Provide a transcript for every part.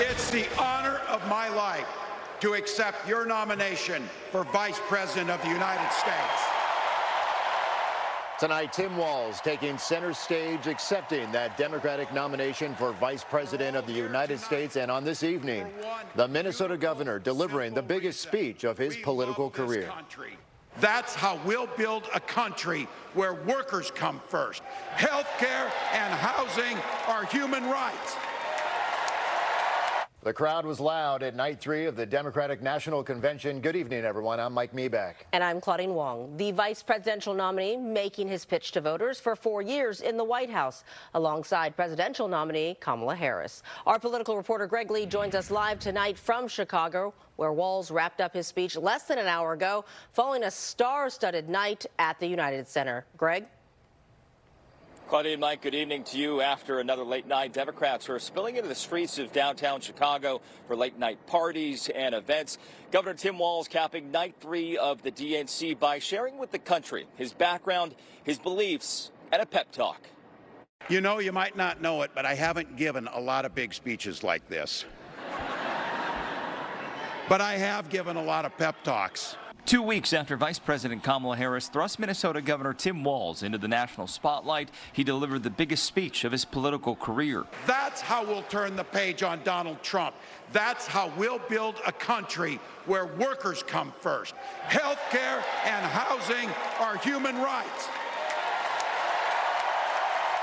It's the honor of my life to accept your nomination for Vice President of the United States. Tonight, Tim Walz taking center stage, accepting that Democratic nomination for Vice President of the United States. And on this evening, the Minnesota governor delivering the biggest speech of his political career. That's how we'll build a country where workers come first. Health care and housing are human rights. The crowd was loud at night 3 of the Democratic National Convention. Good evening, everyone. I'm Mike Meeback. And I'm Claudine Wong, the vice presidential nominee making his pitch to voters for 4 years in the White House, alongside presidential nominee Kamala Harris. Our political reporter Greg Lee joins us live tonight from Chicago, where Walz wrapped up his speech less than an hour ago, following a star-studded night at the United Center. Greg? Claudia and Mike, good evening to you. After another late night, Democrats are spilling into the streets of downtown Chicago for late night parties and events. Governor Tim Walz capping night 3 of the DNC by sharing with the country his background, his beliefs, and a pep talk. You know, you might not know it, but I haven't given a lot of big speeches like this. But I have given a lot of pep talks. 2 weeks after Vice President Kamala Harris thrust Minnesota Governor Tim Walz into the national spotlight, he delivered the biggest speech of his political career. That's how we'll turn the page on Donald Trump. That's how we'll build a country where workers come first. Health care and housing are human rights.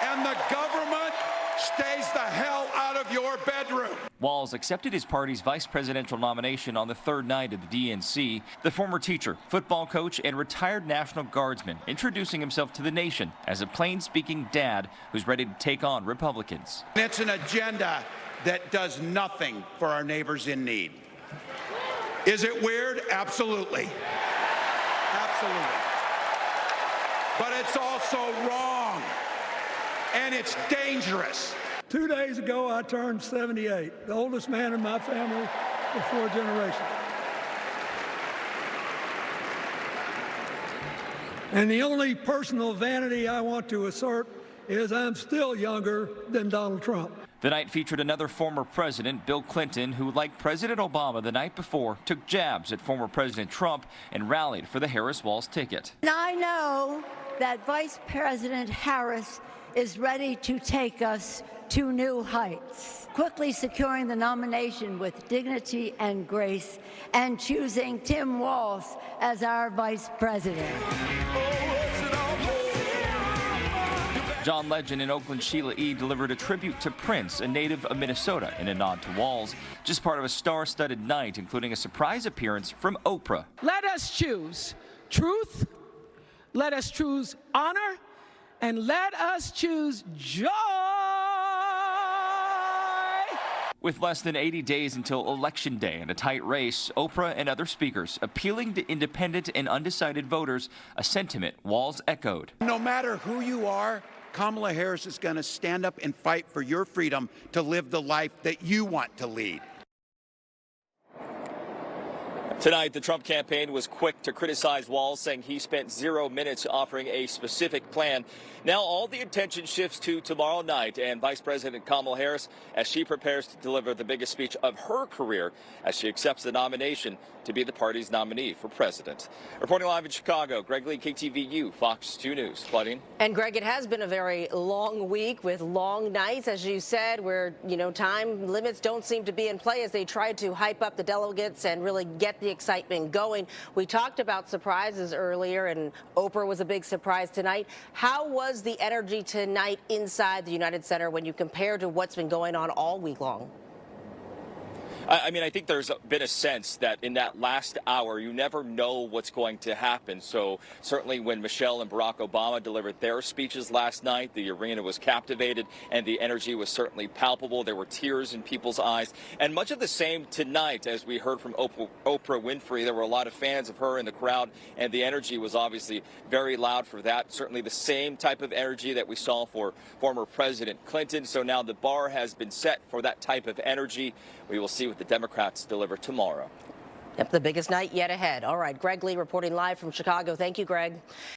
And the government stays the hell out of your bedroom. Walz accepted his party's vice presidential nomination on the 3rd night of the DNC. The former teacher, football coach, and retired National Guardsman introducing himself to the nation as a plain-speaking dad who's ready to take on Republicans. It's an agenda that does nothing for our neighbors in need. Is it weird? Absolutely. Absolutely. But it's also wrong. And it's dangerous. 2 days ago, I turned 78, the oldest man in my family of 4 generations. And the only personal vanity I want to assert is I'm still younger than Donald Trump. The night featured another former president, Bill Clinton, who, like President Obama the night before, took jabs at former President Trump and rallied for the Harris-Walz ticket. And I know that Vice President Harris is ready to take us to new heights, quickly securing the nomination with dignity and grace and choosing Tim Walz as our vice president. John Legend and Legend and Sheila E delivered a tribute to Prince, a native of Minnesota, in a nod to Walz, just part of a star-studded night, including a surprise appearance from Oprah. Let us choose truth, let us choose honor, and let us choose joy. With less than 80 days until Election Day and a tight race, Oprah and other speakers appealing to independent and undecided voters, a sentiment Walz echoed. No matter who you are, Kamala Harris is going to stand up and fight for your freedom to live the life that you want to lead. Tonight, the Trump campaign was quick to criticize Walz, saying he spent 0 minutes offering a specific plan. Now all the attention shifts to tomorrow night and Vice President Kamala Harris as she prepares to deliver the biggest speech of her career as she accepts the nomination to be the party's nominee for president. Reporting live in Chicago, Greg Lee, KTVU, Fox 2 News. Claudine? And Greg, it has been a very long week with long nights, as you said, where, time limits don't seem to be in play as they try to hype up the delegates and really get the excitement going. We talked about surprises earlier, and Oprah was a big surprise tonight. How was the energy tonight inside the United Center when you compare to what's been going on all week long? I mean, I think there's been a sense that in that last hour, you never know what's going to happen. So certainly when Michelle and Barack Obama delivered their speeches last night, the arena was captivated and the energy was certainly palpable. There were tears in people's eyes. And much of the same tonight, as we heard from Oprah Winfrey. There were a lot of fans of her in the crowd, and the energy was obviously very loud for that. Certainly the same type of energy that we saw for former President Clinton. So now the bar has been set for that type of energy. We will see what the Democrats deliver tomorrow. Yep, the biggest night yet ahead. All right, Greg Lee reporting live from Chicago. Thank you, Greg.